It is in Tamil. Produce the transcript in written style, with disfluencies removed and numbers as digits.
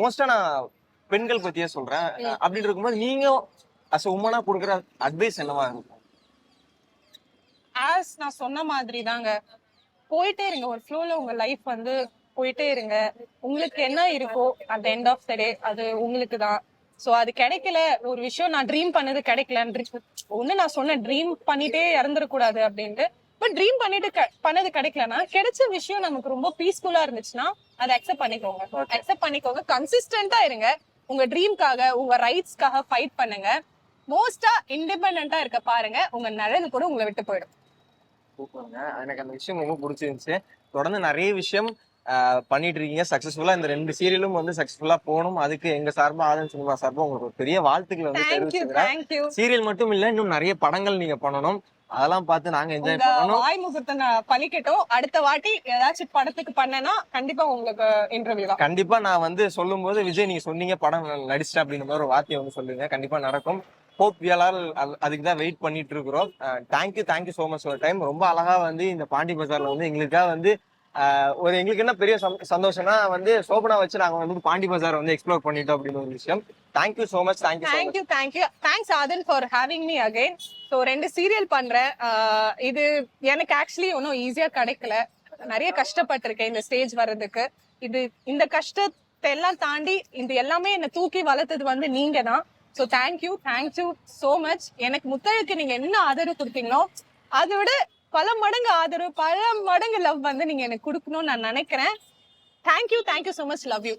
மோஸ்டா நான் பெண்கள் பத்தியே சொல்றேன். அப்படி இருக்கும்போது நீங்க அஸ் உமனா கொடுக்குற அட்வைஸ் என்னவா இருக்கும்? ஆஸ் நான் சொன்ன மாதிரி தாங்க, போயிட்டே இருங்க. ஒரு ஃப்ளோல உங்க லைஃப் வந்து போயிட்டே இருங்க. உங்களுக்கு என்ன இருக்கோ அட் எண்ட் ஆஃப் த டே அது உங்களுக்கு தான். சோ அது கிடைக்கல, ஒரு விஷயம் நான் ட்ரீம் பண்ணது கிடைக்கலன்னு ஒண்ணு நான் சொன்னேன், ட்ரீம் பண்ணிட்டே இறந்துடக்கூடாது அப்படின்ட்டு. பட் ட்ரீம் பண்ணிட்டு பண்ணது கிடைக்கலன்னா, கிடைச்ச விஷயம் நமக்கு ரொம்ப பீஸ்ஃபுல்லா இருந்துச்சுன்னா அதை அக்செப்ட் பண்ணிக்கோங்க. அக்செப்ட் பண்ணிக்கோங்க, கன்சிஸ்டன்டா இருங்க. உங்க ட்ரீம்காக, உங்க ரைட்ஸ்க்காக ஃபைட் பண்ணுங்க. மோஸ்டா இண்டிபெண்டா இருக்க பாருங்க. உங்க நிழல் கூட உங்களை விட்டு போயிடும். சூப்பருங்க. எனக்கு அந்த விஷயம் ரொம்ப பிடிச்சிருந்துச்சு. தொடர்ந்து நிறைய விஷயம் பண்ணிட்டு இருக்கீங்க சக்சஸ்ஃபுல்லா. இந்த 2 சீரியலும் வந்து சக்சஸ்ஃபுல்லா போகணும். அதுக்கு எங்க சார்பா ஆதன் சினிமா சார்பா உங்களுக்கு ஒரு பெரிய வாழ்த்துக்கள் வந்து தெரிவிச்சுக்கிறேன். சீரியல் மட்டும் இல்ல, இன்னும் நிறைய படங்கள் நீங்க பண்ணணும். அதெல்லாம் பார்த்து நாங்க என்ஜாய் பண்ணணும். வாய் முகூர்த்தம் பழிக்கட்டும். அடுத்த வாட்டி ஏதாச்சும் படத்துக்கு பண்ணனா கண்டிப்பா உங்களுக்கு இன்டர்வியூ தான். கண்டிப்பா நான் வந்து சொல்லும் போது விஜய் நீங்க சொன்னீங்க படம் நடிச்சிட்டேன் அப்படின்ற மாதிரி ஒரு வார்த்தையை வந்து சொல்லுங்க. கண்டிப்பா நடக்கும். ஹோப் வி ஆர் அதுக்கு தான் வெயிட் பண்ணிட்டு இருக்கிறோம். Thank you so much for time. ரொம்ப அழகா வந்து இந்த பாண்டி பஜார்ல வந்து எங்களுக்காக வந்து ஒரு எங்களுக்கு என்ன பெரிய சந்தோஷம்னா வந்து சோபனா வச்சு நாங்க வந்து பாண்டி பஜார் வந்து எக்ஸ்ப்ளோர் பண்ணிட்டோம் அப்படின்னு ஒரு விஷயம். Thank you so much. Thanks Aadhan for having me again. So 2 serial பண்றேன். இது எனக்கு ஆக்சுவலி ஒன்றும் ஈஸியா கிடைக்கல. நிறைய கஷ்டப்பட்டிருக்கேன் இந்த ஸ்டேஜ் வர்றதுக்கு. இந்த கஷ்டத்தை எல்லாம் தாண்டி இந்த எல்லாமே என்னை தூக்கி வளர்த்தது வந்து நீங்க தான். So thank you so much. எனக்கு முத்தழகு நீங்க என்ன ஆதரவு கொடுத்தீங்களோ அதை விட பல மடங்கு ஆதரவு, பல மடங்கு லவ் வந்து நீங்க எனக்கு கொடுக்கணும்னு நான் நினைக்கிறேன். Thank you so much. Love you.